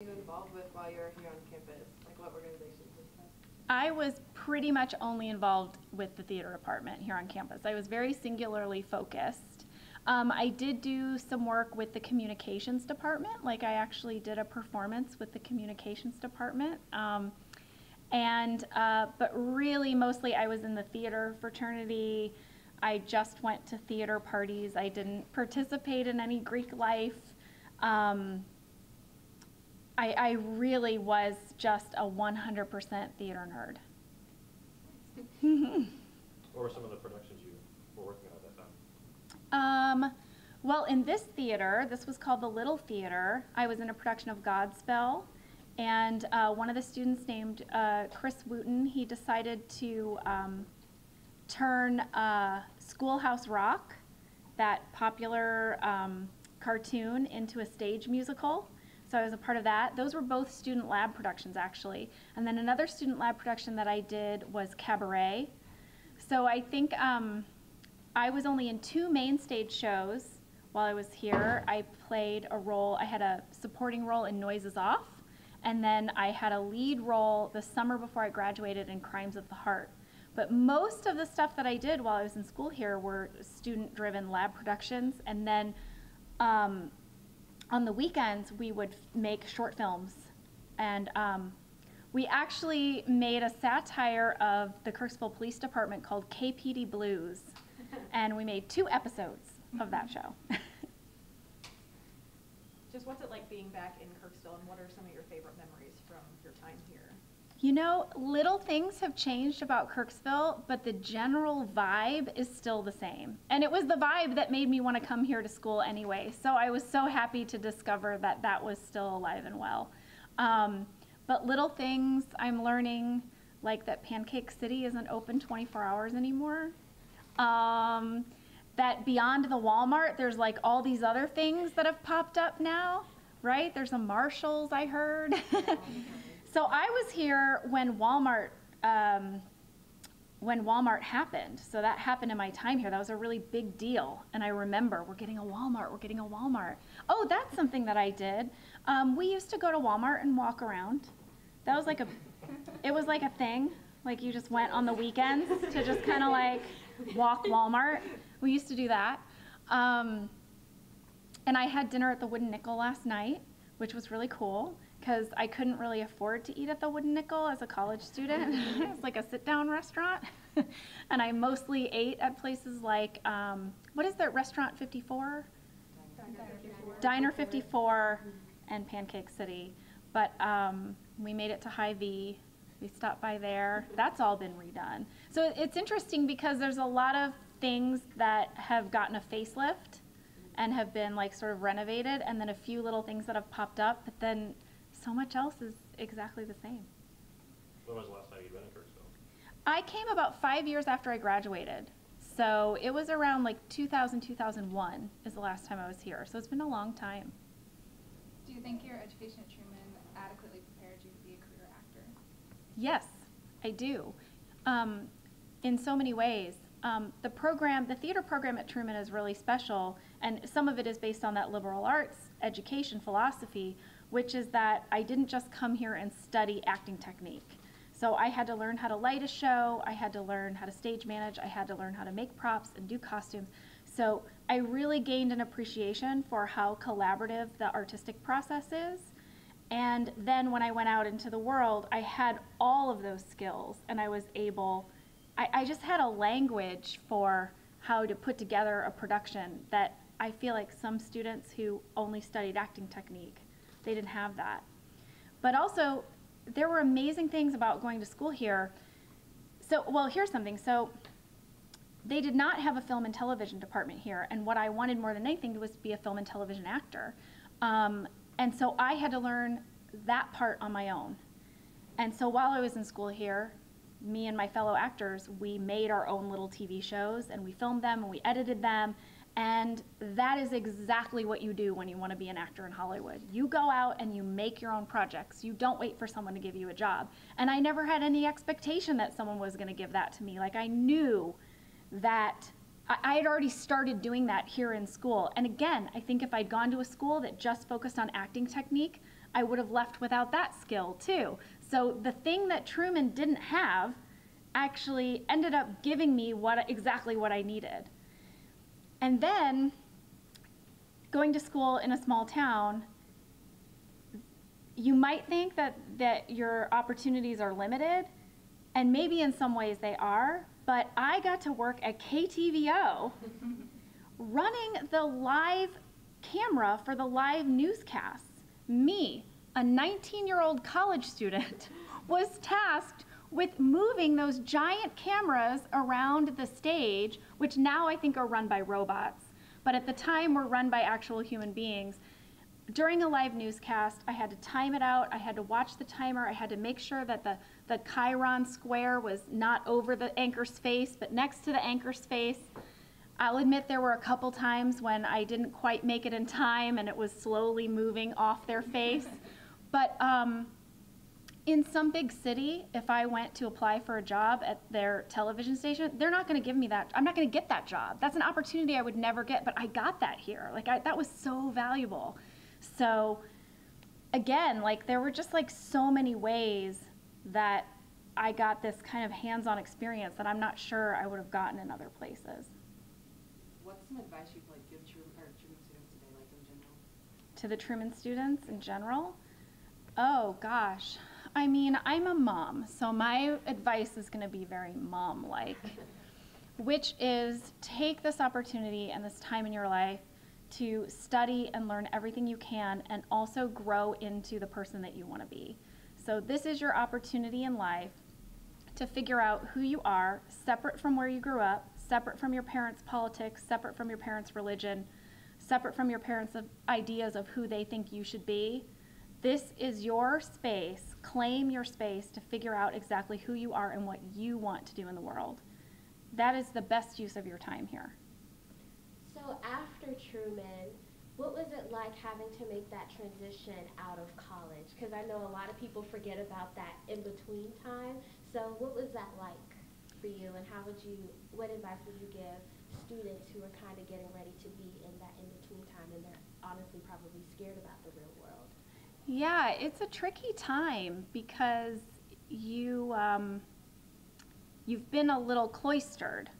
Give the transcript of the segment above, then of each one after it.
you involved with while you're here on campus? Like what organizations and stuff? I was pretty much only involved with the theater department here on campus. I was very singularly focused. I did do some work with the communications department. Like I actually did a performance with the communications department. But really mostly I was in the theater fraternity. I just went to theater parties. I didn't participate in any Greek life. I really was just a 100% theater nerd. What were some of the productions you were working on at that time? Well, in this theater, this was called the Little Theater. I was in a production of Godspell, and one of the students named Chris Wooten, he decided to turn Schoolhouse Rock, that popular cartoon, into a stage musical. So I was a part of that. Those were both student lab productions, actually. And then another student lab production that I did was Cabaret. So I think I was only in 2 main stage shows while I was here. I played a role, I had a supporting role in Noises Off, and then I had a lead role the summer before I graduated in Crimes of the Heart. But most of the stuff that I did while I was in school here were student-driven lab productions, and then on the weekends, we would make short films. And we actually made a satire of the Kirksville Police Department called KPD Blues. And we made 2 episodes of that show. Just what's it like being back in Kirksville, and what are some of your favorite memories from your time here? You know, little things have changed about Kirksville, but the general vibe is still the same. And it was the vibe that made me want to come here to school anyway. So I was so happy to discover that that was still alive and well. But little things I'm learning, like that Pancake City isn't open 24 hours anymore. That beyond the Walmart, there's like all these other things that have popped up now, right? There's a Marshalls, I heard. So I was here when Walmart happened. So that happened in my time here. That was a really big deal. And I remember, we're getting a Walmart, we're getting a Walmart. Oh, that's something that I did. We used to go to Walmart and walk around. That was like it was like a thing. Like you just went on the weekends to just kind of like walk Walmart. We used to do that. And I had dinner at the Wooden Nickel last night, which was really cool, because I couldn't really afford to eat at the Wooden Nickel as a college student. It's like a sit-down restaurant. And I mostly ate at places like, what is that, Restaurant 54? Diner 54 and Pancake City. But we made it to Hy-Vee. We stopped by there. That's all been redone. So it's interesting because there's a lot of things that have gotten a facelift and have been like sort of renovated, and then a few little things that have popped up, but then so much else is exactly the same. When was the last time you'd been in Kirksville? I came about 5 years after I graduated. So it was around like 2000, 2001 is the last time I was here. So it's been a long time. Do you think your education at Truman adequately prepared you to be a career actor? Yes, I do. In so many ways. The theater program at Truman is really special, and some of it is based on that liberal arts education philosophy, which is that I didn't just come here and study acting technique. So I had to learn how to light a show, I had to learn how to stage manage, I had to learn how to make props and do costumes. So I really gained an appreciation for how collaborative the artistic process is. And then when I went out into the world, I had all of those skills, and I was able, I just had a language for how to put together a production that I feel like some students who only studied acting technique, they didn't have that. But also, there were amazing things about going to school here. So, well, here's something. So, they did not have a film and television department here, and what I wanted more than anything was to be a film and television actor. And so I had to learn that part on my own. And so while I was in school here, me and my fellow actors, we made our own little TV shows, and we filmed them and we edited them. And that is exactly what you do when you want to be an actor in Hollywood. You go out and you make your own projects. You don't wait for someone to give you a job. And I never had any expectation that someone was going to give that to me. Like, I knew that I had already started doing that here in school. And again, I think if I'd gone to a school that just focused on acting technique, I would have left without that skill too. So the thing that Truman didn't have actually ended up giving me exactly what I needed. And then going to school in a small town, you might think that your opportunities are limited, and maybe in some ways they are, but I got to work at KTVO running the live camera for the live newscasts. Me, a 19-year-old college student, was tasked with moving those giant cameras around the stage, which now I think are run by robots, but at the time were run by actual human beings. During a live newscast, I had to time it out, I had to watch the timer, I had to make sure that the chyron square was not over the anchor's face, but next to the anchor's face. I'll admit there were a couple times when I didn't quite make it in time and it was slowly moving off their face. But in some big city, if I went to apply for a job at their television station, they're not gonna give me that. I'm not gonna get that job. That's an opportunity I would never get, but I got that here. Like that was so valuable. So again, like there were just like so many ways that I got this kind of hands-on experience that I'm not sure I would have gotten in other places. What's some advice you'd like give Truman students today, like in general? To the Truman students in general? Oh gosh, I mean, I'm a mom, so my advice is gonna be very mom-like, which is take this opportunity and this time in your life to study and learn everything you can and also grow into the person that you wanna be. So this is your opportunity in life to figure out who you are, separate from where you grew up, separate from your parents' politics, separate from your parents' religion, separate from your parents' ideas of who they think you should be. This is your space. Claim your space to figure out exactly who you are and what you want to do in the world. That is the best use of your time here. So after Truman, what was it like having to make that transition out of college? Because I know a lot of people forget about that in-between time. So what was that like for you, and what advice would you give students who are kind of getting ready to be in that in-between time and they're honestly probably scared about the real world? Yeah, it's a tricky time because you've been a little cloistered.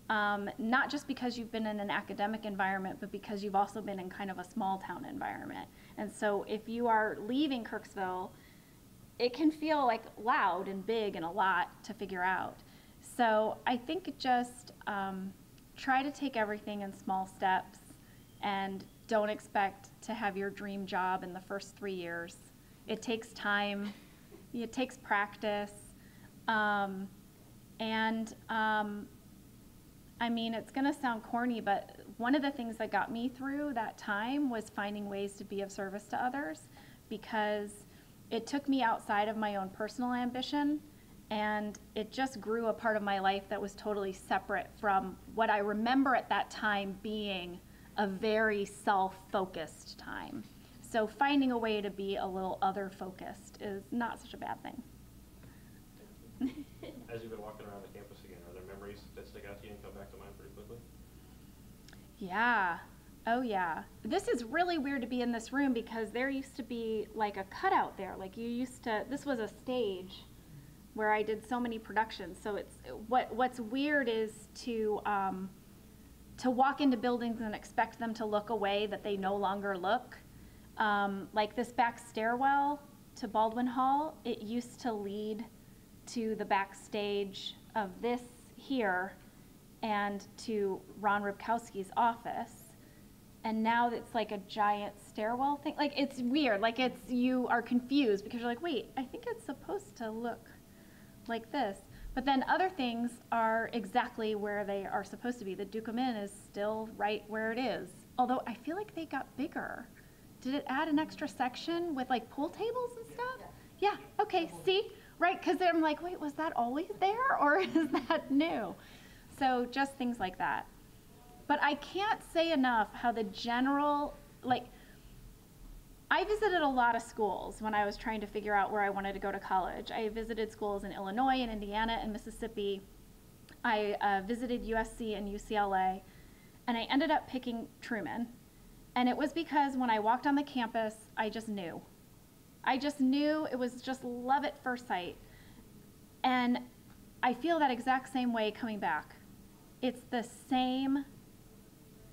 Not just because you've been in an academic environment, but because you've also been in kind of a small town environment. And so if you are leaving Kirksville, it can feel like loud and big and a lot to figure out. So I think just try to take everything in small steps and don't expect to have your dream job in the first 3 years. It takes time, it takes practice, I mean, it's gonna sound corny, but one of the things that got me through that time was finding ways to be of service to others, because it took me outside of my own personal ambition, and it just grew a part of my life that was totally separate from what I remember at that time being a very self-focused time. So finding a way to be a little other-focused is not such a bad thing. As you've been walking around the campus again, are there memories that stick out to you and come back to mind pretty quickly? Yeah. Oh yeah. This is really weird to be in this room because there used to be like a cutout there. Like this was a stage where I did so many productions. So what's weird is to walk into buildings and expect them to look a way that they no longer look. Like this back stairwell to Baldwin Hall, it used to lead to the backstage of this here and to Ron Kowski's office. And now it's like a giant stairwell thing. Like it's weird, like you are confused because you're like, wait, I think it's supposed to look like this. But then other things are exactly where they are supposed to be. The Duke Inn is still right where it is. Although I feel like they got bigger. Did it add an extra section with like pool tables and stuff? Yeah, okay, see? Right, because I'm like, wait, was that always there or is that new? So just things like that. But I can't say enough how the general, like, I visited a lot of schools when I was trying to figure out where I wanted to go to college. I visited schools in Illinois and Indiana and Mississippi. I visited USC and UCLA, and I ended up picking Truman. And it was because when I walked on the campus, I just knew. I just knew it was just love at first sight. And I feel that exact same way coming back. It's the same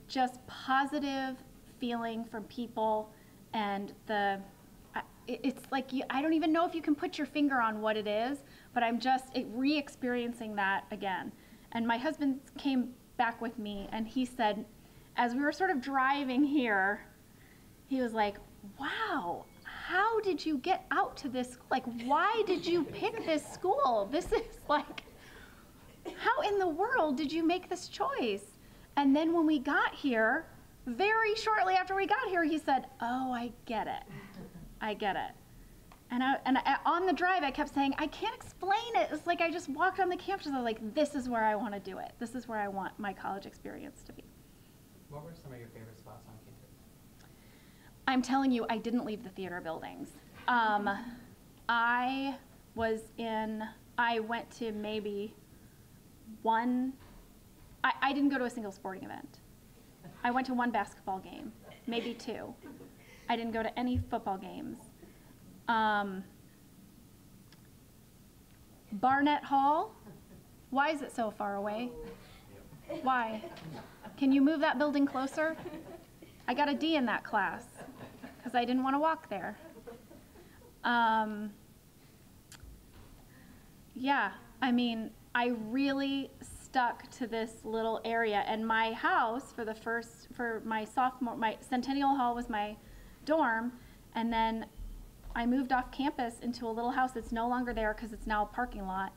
just positive feeling from people, and it's like I don't even know if you can put your finger on what it is, but I'm just re-experiencing that again. And my husband came back with me, and he said, as we were sort of driving here, he was like, wow, how did you get out to this? Like, why did you pick this school? This is like, how in the world did you make this choice? And then when we got here, very shortly after we got here, he said, oh, I get it. I get it. And on the drive, I kept saying, I can't explain it. It's like I just walked on the campus and I was like, this is where I want to do it. This is where I want my college experience to be. What were some of your favorite spots on campus? I'm telling you, I didn't leave the theater buildings. I went to maybe one, I didn't go to a single sporting event. I went to one basketball game, maybe two. I didn't go to any football games. Barnett Hall, why is it so far away? Why? Can you move that building closer? I got a D in that class because I didn't want to walk there. Yeah, I mean, I really stuck to this little area, and my house for my Centennial Hall was my dorm, and then I moved off campus into a little house that's no longer there because it's now a parking lot.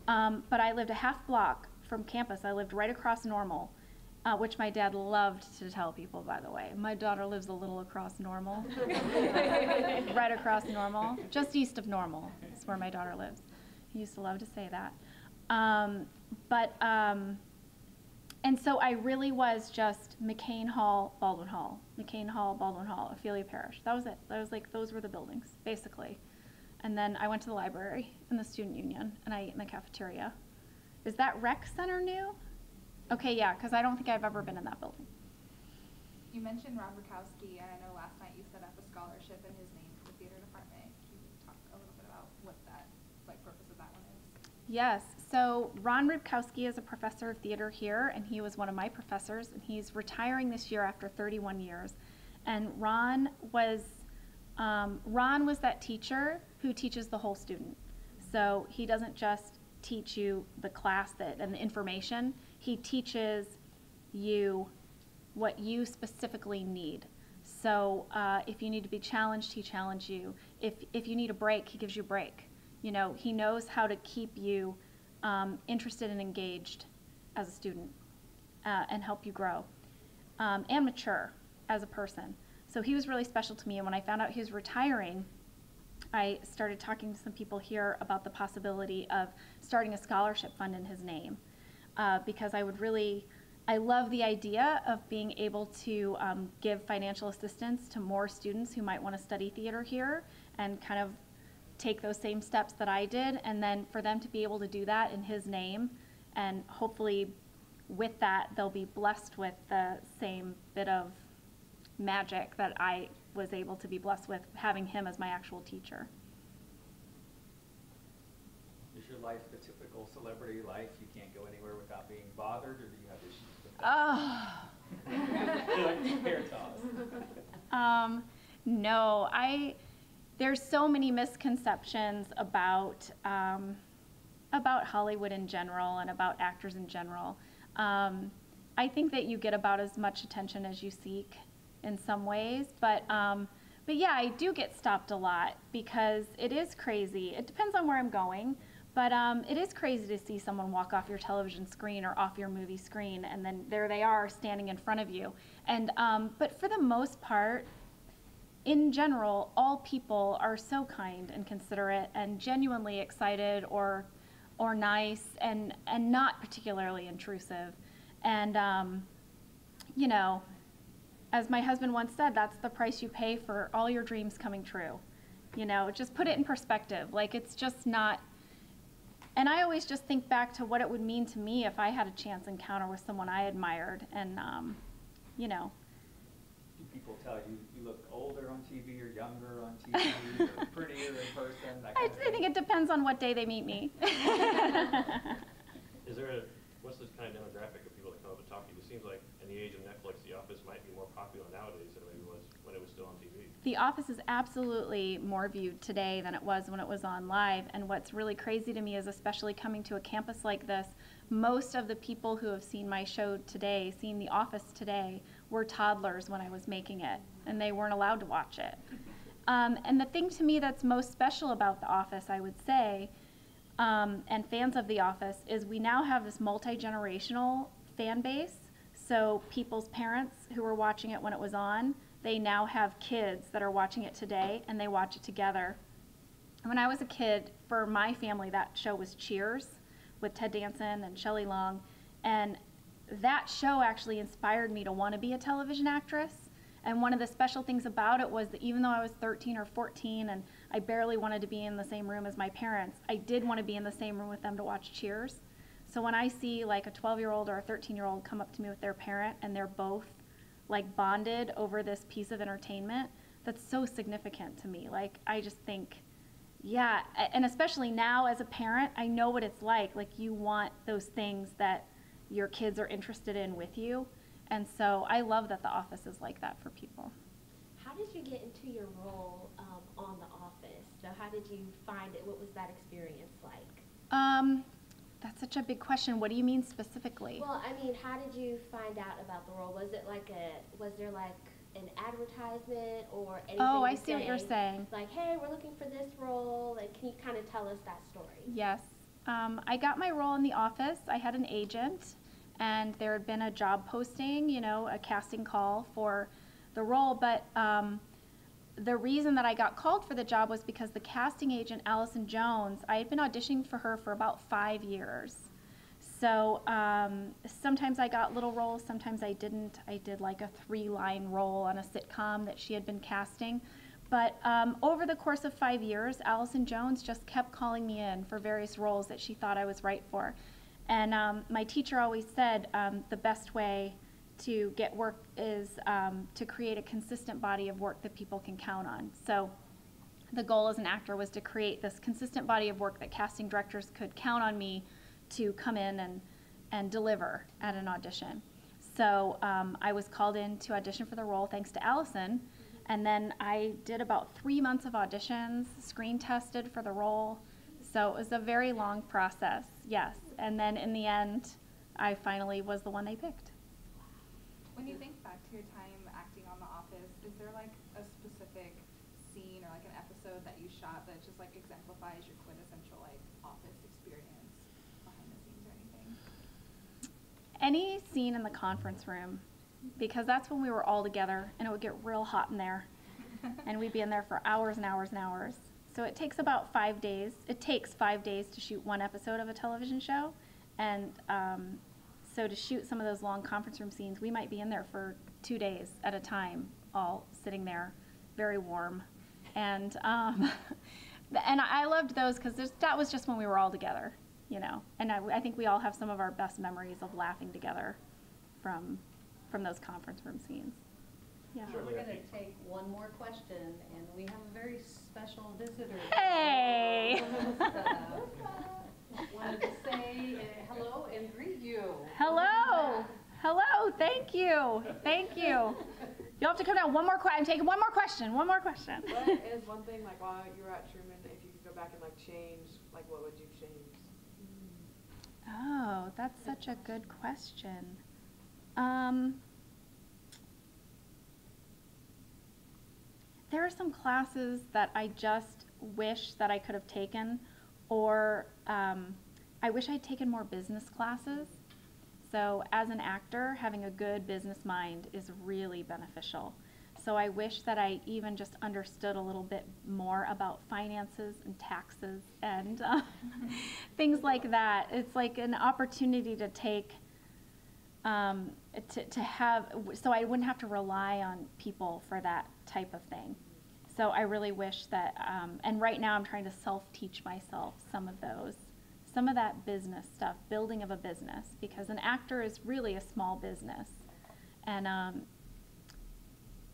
But I lived a half block from campus. I lived right across Normal, which my dad loved to tell people, by the way. My daughter lives a little across Normal. Right across Normal, just east of Normal is where my daughter lives. He used to love to say that. And so I really was just McCain Hall, Baldwin Hall, McCain Hall, Baldwin Hall, Ophelia Parish. That was it. That was like, those were the buildings, basically. And then I went to the library and the student union, and I ate in the cafeteria. Is that rec center new? Okay, yeah, because I don't think I've ever been in that building. You mentioned Rob Kowski, and I know last night you set up a scholarship in his name for the theater department. Can you talk a little bit about what that, purpose of that one is? Yes, so Ron Rybkowski is a professor of theater here, and he was one of my professors, and he's retiring this year after 31 years. And Ron was that teacher who teaches the whole student. So he doesn't just teach you the class and the information, he teaches you what you specifically need. So if you need to be challenged, he challenges you. If you need a break, he gives you a break. You know, he knows how to keep you interested and engaged as a student and help you grow and mature as a person. So he was really special to me, and when I found out he was retiring, I started talking to some people here about the possibility of starting a scholarship fund in his name because I love the idea of being able to give financial assistance to more students who might want to study theater here and kind of take those same steps that I did, and then for them to be able to do that in his name, and hopefully with that they'll be blessed with the same bit of magic that I was able to be blessed with having him as my actual teacher. Is your life the typical celebrity life? You can't go anywhere without being bothered, or do you have issues with that? Oh. You like to compare to us? No, there's so many misconceptions about Hollywood in general and about actors in general. I think that you get about as much attention as you seek in some ways, but yeah, I do get stopped a lot because it is crazy. It depends on where I'm going, but it is crazy to see someone walk off your television screen or off your movie screen, and then there they are standing in front of you. And but for the most part, in general, all people are so kind and considerate and genuinely excited or nice and not particularly intrusive. And you know, as my husband once said, that's the price you pay for all your dreams coming true. You know, just put it in perspective. Like, it's just not, and I always just think back to what it would mean to me if I had a chance encounter with someone I admired, and you know, Do people tell you you look older on TV or younger on TV or prettier in person? That kind of I think it depends on what day they meet me. Is there what's this kind of demographic of people that come up and talk to you? It seems like in the age of Netflix, The Office might be more popular nowadays than it maybe was when it was still on TV. The Office is absolutely more viewed today than it was when it was on live. And what's really crazy to me is, especially coming to a campus like this, most of the people who have seen my show today, seen The Office today, were toddlers when I was making it, and they weren't allowed to watch it. And the thing to me that's most special about The Office, I would say, and fans of The Office, is we now have this multi-generational fan base. So people's parents who were watching it when it was on, they now have kids that are watching it today, and they watch it together. When I was a kid, for my family, that show was Cheers with Ted Danson and Shelley Long, and that show actually inspired me to want to be a television actress. And one of the special things about it was that even though I was 13 or 14 and I barely wanted to be in the same room as my parents, I did want to be in the same room with them to watch Cheers. So when I see like a 12-year-old or a 13-year-old come up to me with their parent and they're both like bonded over this piece of entertainment, that's so significant to me. Like, I just think, yeah, and especially now as a parent, I know what it's like. Like, you want those things that your kids are interested in with you. And so I love that The Office is like that for people. How did you get into your role on The Office? So how did you find it? What was that experience like? That's such a big question. What do you mean specifically? Well, I mean, how did you find out about the role? Was there like an advertisement or anything? Oh, I see what you're saying. Like, hey, we're looking for this role, and can you kind of tell us that story? Yes. I got my role in The Office. I had an agent, and there had been a job posting, you know, a casting call for the role, but the reason that I got called for the job was because the casting agent, Allison Jones, I had been auditioning for her for about 5 years. So sometimes I got little roles, sometimes I didn't. I did like a 3-line role on a sitcom that she had been casting. But over the course of 5 years, Allison Jones just kept calling me in for various roles that she thought I was right for. And my teacher always said the best way to get work is to create a consistent body of work that people can count on. So the goal as an actor was to create this consistent body of work that casting directors could count on me to come in and deliver at an audition. So I was called in to audition for the role thanks to Allison, and then I did about 3 months of auditions, screen tested for the role. So it was a very long process, yes. And then in the end, I finally was the one they picked. When you think back to your time acting on The Office, is there like a specific scene or like an episode that you shot that just like exemplifies your quintessential like Office experience behind the scenes or anything? Any scene in the conference room, because that's when we were all together and it would get real hot in there and we'd be in there for hours and hours and hours. So it takes about 5 days. It takes 5 days to shoot one episode of a television show, and so to shoot some of those long conference room scenes, we might be in there for 2 days at a time, all sitting there, very warm. And and I loved those because that was just when we were all together, you know. And I think we all have some of our best memories of laughing together from those conference room scenes. Yeah. Sure. We're going to take one more question, and we have a very special visitor. Hey! Wanted to say hello and greet you. Hello! Hello, thank you. Thank you. You'll have to come down. One more question. I'm taking one more question. One more question. What is one thing, like, while you were at Truman, if you could go back and, like, change, like, what would you change? Oh, that's such a good question. There are some classes that I just wish that I could have taken, or I wish I'd taken more business classes. So as an actor, having a good business mind is really beneficial. So I wish that I even just understood a little bit more about finances and taxes and things like that. It's like an opportunity to take, to have, so I wouldn't have to rely on people for that type of thing. So I really wish that, and right now I'm trying to self-teach myself some of that business stuff, building of a business, because an actor is really a small business. And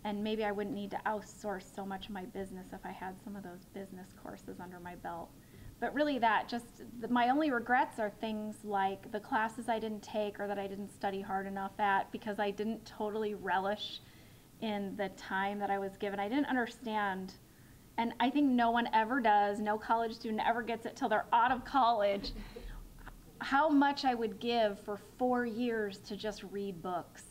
And maybe I wouldn't need to outsource so much of my business if I had some of those business courses under my belt. But really my only regrets are things like the classes I didn't take or that I didn't study hard enough at because I didn't totally relish in the time that I was given. I didn't understand, and I think no one ever does, no college student ever gets it till they're out of college, how much I would give for 4 years to just read books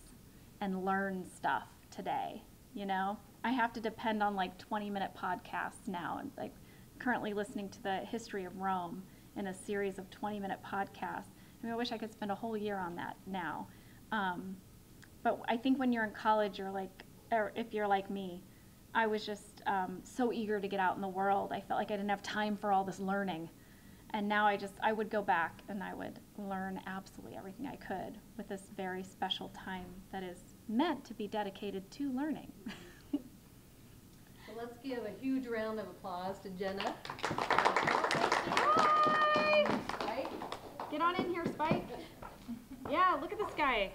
and learn stuff today, you know? I have to depend on like 20-minute podcasts now, and like currently listening to the history of Rome in a series of 20-minute podcasts. I mean, I wish I could spend a whole year on that now. But I think when you're in college, or if you're like me, I was just so eager to get out in the world. I felt like I didn't have time for all this learning. And now I would go back and I would learn absolutely everything I could with this very special time that is meant to be dedicated to learning. So let's give a huge round of applause to Jenna. Spike, get on in here, Spike. Yeah, look at this guy.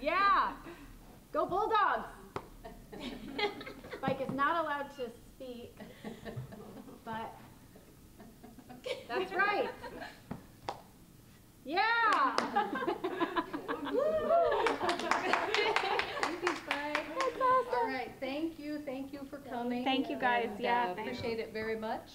Yeah, go Bulldogs. Spike is not allowed to speak, but that's right. Yeah. Thank you, Spike. That's awesome. All right, thank you for coming. Thank you, guys. and, Yeah, appreciate it very much.